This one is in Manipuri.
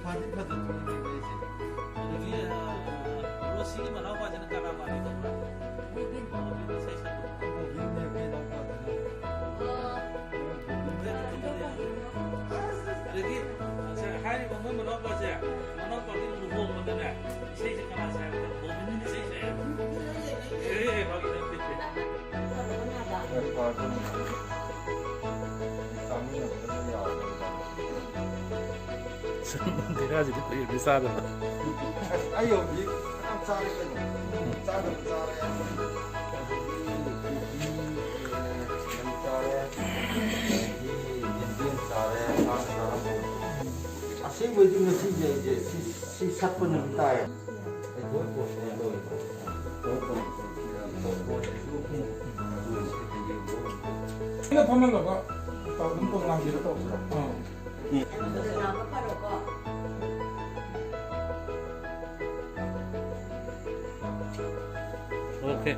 파도 돈을 내지. 여기 로시기만 하고 하자는 까나 말이더라. 우리는 세상도. 빈내 배당 받는. 여기 하이 보면 뭐라고지? 뭐라고 이름 뭐 뭐냐? 세상 까나 살. 뭐 믿는 세상. 예, 거기는 그때. 파도. 땀이 나야. 내가지고 또 비싸다. 아유, 이 사람 짜리거든. 짜도 짜래. Así voy a decir si sapo no está. 이거 보면 너가 또 눈뽕 남기도 또 오케이.